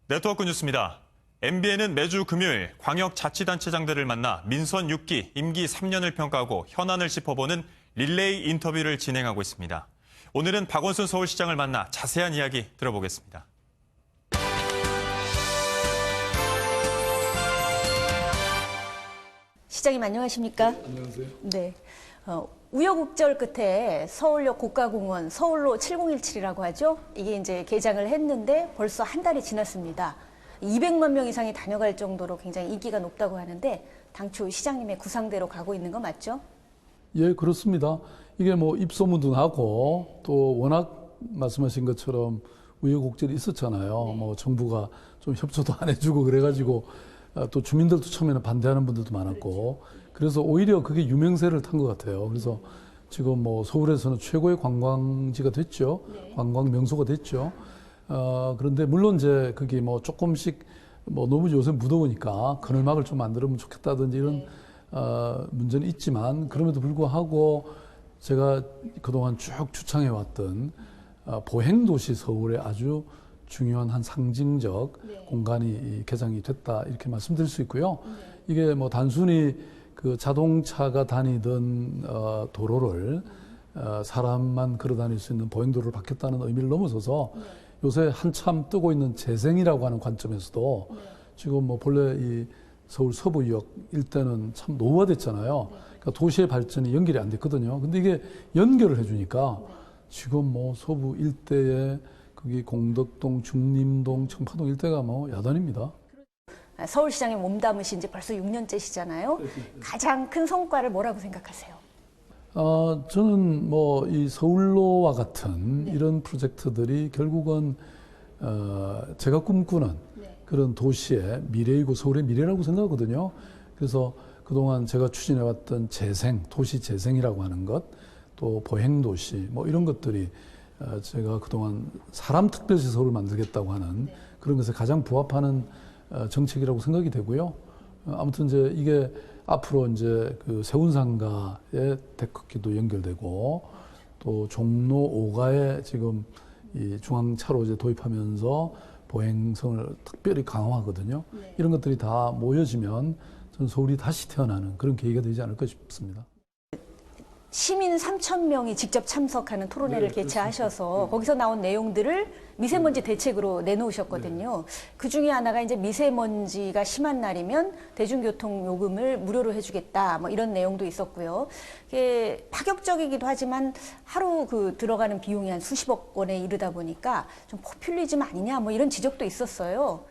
네트워크 뉴스입니다. MBN은 매주 금요일 광역자치단체장들을 만나 민선 6기, 임기 3년을 평가하고 현안을 짚어보는 릴레이 인터뷰를 진행하고 있습니다. 오늘은 박원순 서울시장을 만나 자세한 이야기 들어보겠습니다. 시장님 안녕하십니까? 네, 안녕하세요. 네. 우여곡절 끝에 서울역 고가공원 서울로 7017이라고 하죠. 이게 이제 개장을 했는데 벌써 한 달이 지났습니다. 200만 명 이상이 다녀갈 정도로 굉장히 인기가 높다고 하는데 당초 시장님의 구상대로 가고 있는 거 맞죠? 예, 그렇습니다. 이게 뭐 입소문도 나고 또 워낙 말씀하신 것처럼 우여곡절이 있었잖아요. 뭐 정부가 좀 협조도 안 해주고 그래가지고 또 주민들도 처음에는 반대하는 분들도 많았고 그래서 오히려 그게 유명세를 탄 것 같아요. 그래서 지금 뭐 서울에서는 최고의 관광지가 됐죠. 관광 명소가 됐죠. 그런데 물론 이제 그게 뭐 조금씩 뭐 너무 요새 무더우니까 그늘막을 좀 만들면 좋겠다든지 이런 문제는 있지만 그럼에도 불구하고 제가 그동안 쭉 주창해왔던 보행도시 서울의 아주 중요한 한 상징적 공간이 개장이 됐다 이렇게 말씀드릴 수 있고요. 이게 뭐 단순히 그 자동차가 다니던 도로를 사람만 걸어 다닐 수 있는 보행도로를 바뀌었다는 의미를 넘어서서 요새 한참 뜨고 있는 재생이라고 하는 관점에서도 지금 뭐 본래 이 서울 서부역 일대는 참 노후화됐잖아요. 그러니까 도시의 발전이 연결이 안 됐거든요. 근데 이게 연결을 해주니까 지금 뭐 서부 일대에 거기 공덕동, 중림동, 청파동 일대가 뭐 야단입니다. 서울시장에 몸담으신 지 벌써 6년째시잖아요. 가장 큰 성과를 뭐라고 생각하세요? 저는 뭐 이 서울로와 같은 이런 프로젝트들이 결국은 제가 꿈꾸는 그런 도시의 미래이고 서울의 미래라고 생각하거든요. 그래서 그동안 제가 추진해왔던 재생, 도시 재생이라고 하는 것, 또 보행도시 뭐 이런 것들이 제가 그동안 사람 특별시 서울을 만들겠다고 하는 그런 것에 가장 부합하는 정책이라고 생각이 되고요. 아무튼 이제 이게 앞으로 이제 그 세운상가의 데크길도 연결되고 또 종로 5가에 지금 이 중앙차로 이제 도입하면서 보행성을 특별히 강화하거든요. 이런 것들이 다 모여지면 저는 서울이 다시 태어나는 그런 계기가 되지 않을까 싶습니다. 시민 3,000명이 직접 참석하는 토론회를 개최하셔서 거기서 나온 내용들을 미세먼지 대책으로 내놓으셨거든요. 그 중에 하나가 이제 미세먼지가 심한 날이면 대중교통 요금을 무료로 해주겠다, 뭐 이런 내용도 있었고요. 이게 파격적이기도 하지만 하루 그 들어가는 비용이 한 수십억 원에 이르다 보니까 좀 포퓰리즘 아니냐, 뭐 이런 지적도 있었어요.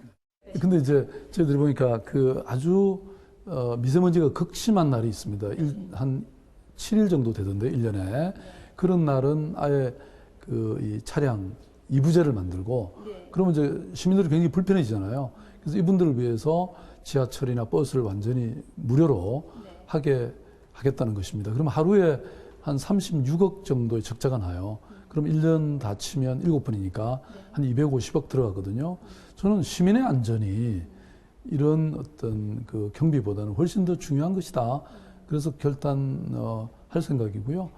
근데 이제 저희들이 보니까 그 아주 미세먼지가 극심한 날이 있습니다. 한 7일 정도 되던데, 1년에. 그런 날은 아예 그 이 차량 이부제를 만들고, 그러면 이제 시민들이 굉장히 불편해지잖아요. 그래서 이분들을 위해서 지하철이나 버스를 완전히 무료로 하겠다는 것입니다. 그럼 하루에 한 36억 정도의 적자가 나요. 그럼 1년 다 치면 7번이니까 한 250억 들어가거든요. 저는 시민의 안전이 이런 어떤 그 경비보다는 훨씬 더 중요한 것이다. 그래서 결단할 생각이고요.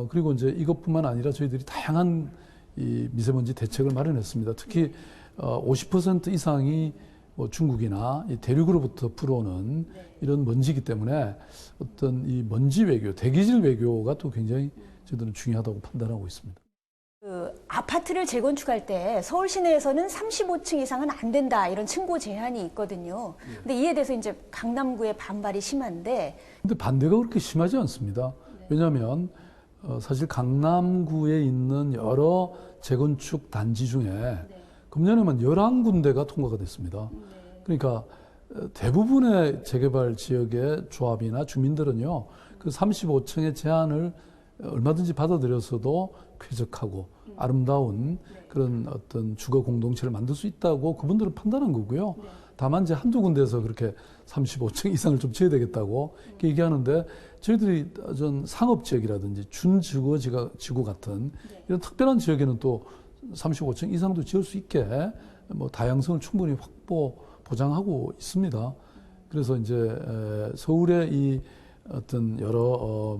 그리고 이제 이것뿐만 아니라 저희들이 다양한 이 미세먼지 대책을 마련했습니다. 특히 50% 이상이 뭐 중국이나 이 대륙으로부터 불어오는 이런 먼지이기 때문에 어떤 이 먼지 외교, 대기질 외교가 또 굉장히 저희들은 중요하다고 판단하고 있습니다. 그 아파트를 재건축할 때 서울 시내에서는 35층 이상은 안 된다 이런 층고 제한이 있거든요. 근데 이에 대해서 이제 강남구의 반발이 심한데. 근데 반대가 그렇게 심하지 않습니다. 왜냐하면 사실 강남구에 있는 여러 재건축 단지 중에 금년에만 11군데가 통과가 됐습니다. 그러니까 대부분의 재개발 지역의 조합이나 주민들은요, 그 35층의 제한을 얼마든지 받아들여서도 쾌적하고 아름다운 그런 어떤 주거 공동체를 만들 수 있다고 그분들은 판단한 거고요. 다만 이제 한두 군데에서 그렇게 35층 이상을 좀 지어야 되겠다고 얘기하는데 저희들이 전 상업지역이라든지 준주거지구 같은 이런 특별한 지역에는 또 35층 이상도 지을 수 있게 뭐 다양성을 충분히 보장하고 있습니다. 그래서 이제 서울의 이 어떤 여러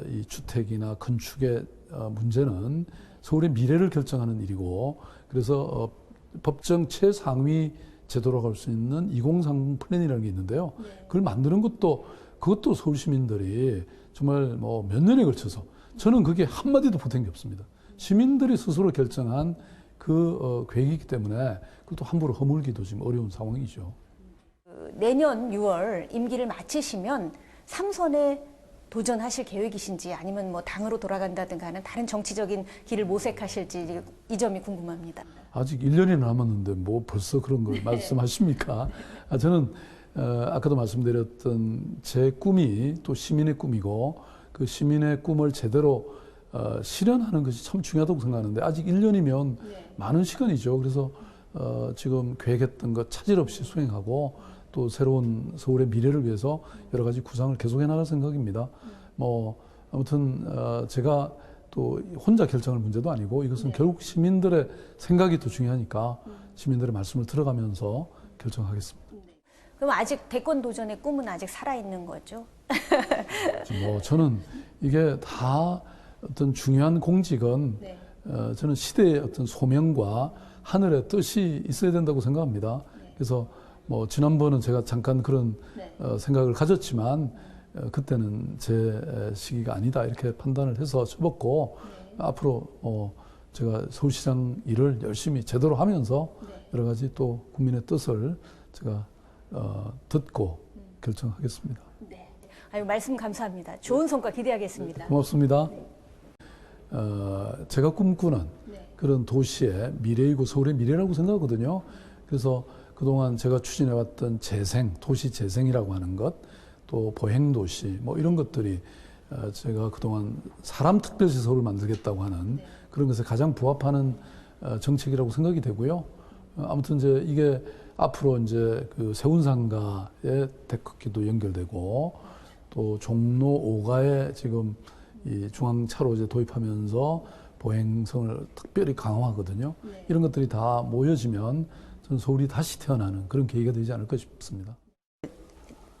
이 주택이나 건축의 문제는 서울의 미래를 결정하는 일이고, 그래서 법정 최상위 제도로 갈 수 있는 2030 플랜이라는 게 있는데요. 그걸 만드는 그것도 서울 시민들이 정말 뭐 몇 년에 걸쳐서 저는 그게 한마디도 보탠 게 없습니다. 시민들이 스스로 결정한 계획이기 때문에 그것도 함부로 허물기도 지금 어려운 상황이죠. 내년 6월 임기를 마치시면 3선에 도전하실 계획이신지 아니면 뭐 당으로 돌아간다든가 하는 다른 정치적인 길을 모색하실지 이 점이 궁금합니다. 아직 1년이 남았는데 뭐 벌써 그런 걸 말씀하십니까? 저는 아까도 말씀드렸던 제 꿈이 또 시민의 꿈이고 그 시민의 꿈을 제대로 실현하는 것이 참 중요하다고 생각하는데 아직 1년이면 많은 시간이죠. 그래서 지금 계획했던 것 차질 없이 수행하고 또 새로운 서울의 미래를 위해서 여러 가지 구상을 계속해 나갈 생각입니다. 뭐 아무튼 제가 또 혼자 결정할 문제도 아니고 이것은 결국 시민들의 생각이 더 중요하니까 시민들의 말씀을 들어가면서 결정하겠습니다. 그럼 아직 대권 도전의 꿈은 아직 살아있는 거죠? 뭐 저는 이게 다 어떤 중요한 공직은 저는 시대의 어떤 소명과 하늘의 뜻이 있어야 된다고 생각합니다. 그래서 뭐 지난번은 제가 잠깐 그런 생각을 가졌지만 그때는 제 시기가 아니다 이렇게 판단을 해서 접었고 앞으로 제가 서울시장 일을 열심히 제대로 하면서 여러 가지 또 국민의 뜻을 제가 듣고 결정하겠습니다. 네. 아유, 말씀 감사합니다. 좋은 성과 기대하겠습니다. 고맙습니다. 제가 꿈꾸는 그런 도시의 미래이고 서울의 미래라고 생각하거든요. 그래서 그동안 제가 추진해왔던 재생, 도시 재생이라고 하는 것, 또 보행도시, 뭐 이런 것들이 제가 그동안 사람 특별시 서울을 만들겠다고 하는 그런 것에 가장 부합하는 정책이라고 생각이 되고요. 아무튼 이제 이게 앞으로 이제 그 세운상가의 데크길도 연결되고 또 종로 5가에 지금 이 중앙차로제 도입하면서 보행성을 특별히 강화하거든요. 이런 것들이 다 모여지면 저는 서울이 다시 태어나는 그런 계기가 되지 않을까 싶습니다.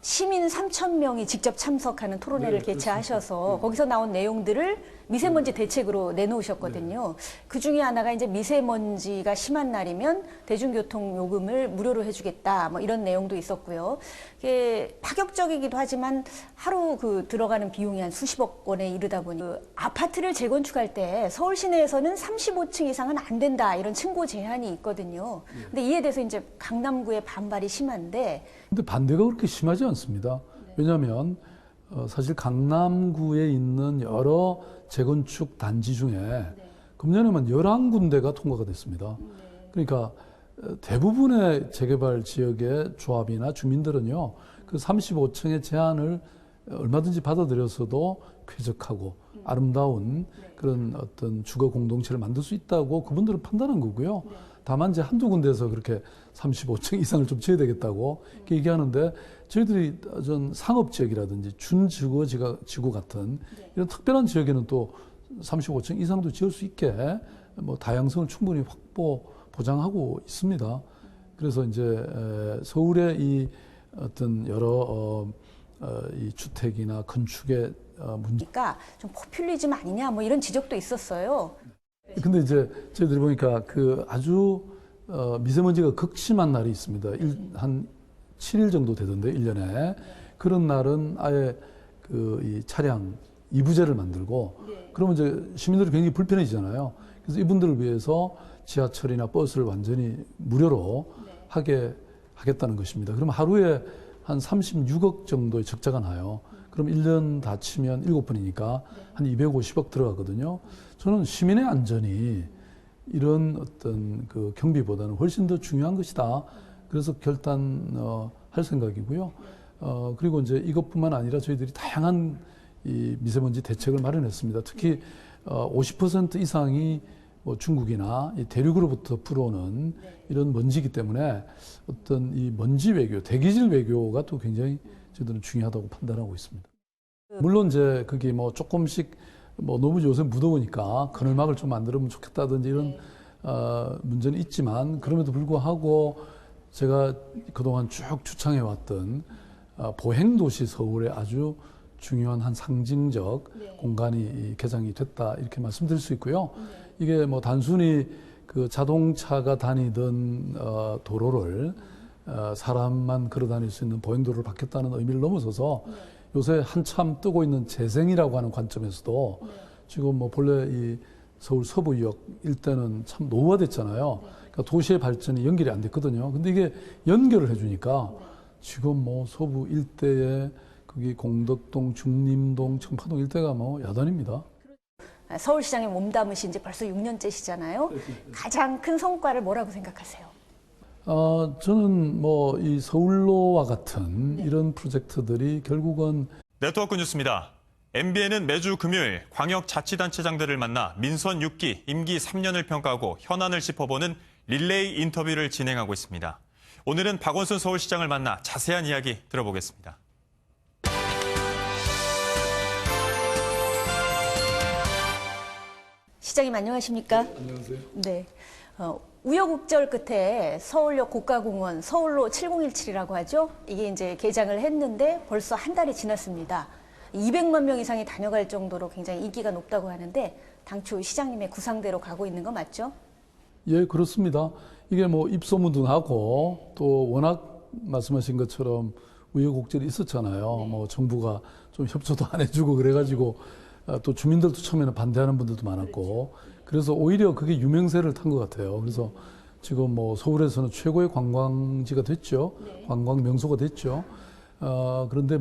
시민 3,000명이 직접 참석하는 토론회를 개최하셔서 거기서 나온 내용들을 미세먼지 대책으로 내놓으셨거든요. 그 중에 하나가 이제 미세먼지가 심한 날이면 대중교통 요금을 무료로 해주겠다, 뭐 이런 내용도 있었고요. 이게 파격적이기도 하지만 하루 들어가는 비용이 한 수십억 원에 이르다 보니 아파트를 재건축할 때 서울 시내에서는 35층 이상은 안 된다 이런 층고 제한이 있거든요. 근데 이에 대해서 이제 강남구의 반발이 심한데. 근데 반대가 그렇게 심하지 않습니다. 왜냐하면 사실 강남구에 있는 여러 재건축 단지 중에 금년에만 11군데가 통과가 됐습니다. 그러니까 대부분의 재개발 지역의 조합이나 주민들은요, 그 35층의 제한을 얼마든지 받아들여서도 쾌적하고 아름다운 그런 어떤 주거 공동체를 만들 수 있다고 그분들은 판단한 거고요. 다만 이제 한두 군데에서 그렇게 35층 이상을 좀 지어야 되겠다고 얘기하는데 저희들이 전 상업지역이라든지 준주거지구 같은 이런 특별한 지역에는 또 35층 이상도 지을 수 있게 뭐 다양성을 충분히 보장하고 있습니다. 그래서 이제 서울의 이 어떤 여러 이 주택이나 건축의 문제가 좀 포퓰리즘 아니냐 뭐 이런 지적도 있었어요. 근데 이제 저희들이 보니까 그 아주 미세먼지가 극심한 날이 있습니다. 한 7일 정도 되던데 1년에 그런 날은 아예 이 차량 이부제를 만들고 그러면 이제 시민들이 굉장히 불편해지잖아요. 그래서 이분들을 위해서 지하철이나 버스를 완전히 무료로 하게 하겠다는 것입니다. 그럼 하루에 한 36억 정도의 적자가 나요. 그럼 1년 다 치면 7번이니까 한 250억 들어가거든요. 저는 시민의 안전이 이런 어떤 그 경비보다는 훨씬 더 중요한 것이다. 그래서 결단할 생각이고요. 그리고 이제 이것뿐만 아니라 저희들이 다양한 이 미세먼지 대책을 마련했습니다. 특히 50% 이상이 뭐 중국이나 이 대륙으로부터 불어오는 이런 먼지이기 때문에 어떤 이 먼지 외교, 대기질 외교가 또 굉장히 저희들은 중요하다고 판단하고 있습니다. 물론 이제 그게 뭐 조금씩 뭐 너무 요새 무더우니까 그늘막을 좀 만들면 좋겠다든지 이런 문제는 있지만 그럼에도 불구하고 제가 그동안 쭉 주창해왔던 보행도시 서울의 아주 중요한 한 상징적 공간이 개장이 됐다 이렇게 말씀드릴 수 있고요. 이게 뭐 단순히 그 자동차가 다니던 도로를 사람만 걸어 다닐 수 있는 보행도로를 받겠다는 의미를 넘어서서 요새 한참 뜨고 있는 재생이라고 하는 관점에서도 지금 뭐 본래 이 서울 서부역 일대는 참 노후화됐잖아요. 그러니까 도시의 발전이 연결이 안 됐거든요. 근데 이게 연결을 해주니까 지금 뭐 서부 일대에 거기 공덕동, 중림동, 청파동 일대가 뭐 야단입니다. 서울시장에 몸담으신 지 벌써 6년째시잖아요. 가장 큰 성과를 뭐라고 생각하세요? 저는 뭐 이 서울로와 같은 이런 프로젝트들이 결국은 네트워크 뉴스입니다. MBN은 매주 금요일 광역자치단체장들을 만나 민선 6기 임기 3년을 평가하고 현안을 짚어보는 릴레이 인터뷰를 진행하고 있습니다. 오늘은 박원순 서울시장을 만나 자세한 이야기 들어보겠습니다. 시장님 안녕하십니까? 안녕하세요. 네. 우여곡절 끝에 서울역 고가공원 서울로 7017이라고 하죠. 이게 이제 개장을 했는데 벌써 한 달이 지났습니다. 200만 명 이상이 다녀갈 정도로 굉장히 인기가 높다고 하는데 당초 시장님의 구상대로 가고 있는 거 맞죠? 예, 그렇습니다. 이게 뭐 입소문도 나고 또 워낙 말씀하신 것처럼 우여곡절이 있었잖아요. 뭐 정부가 좀 협조도 안 해주고 그래가지고 또 주민들도 처음에는 반대하는 분들도 많았고 그래서 오히려 그게 유명세를 탄 것 같아요. 그래서 지금 뭐 서울에서는 최고의 관광지가 됐죠. 관광 명소가 됐죠. 그런데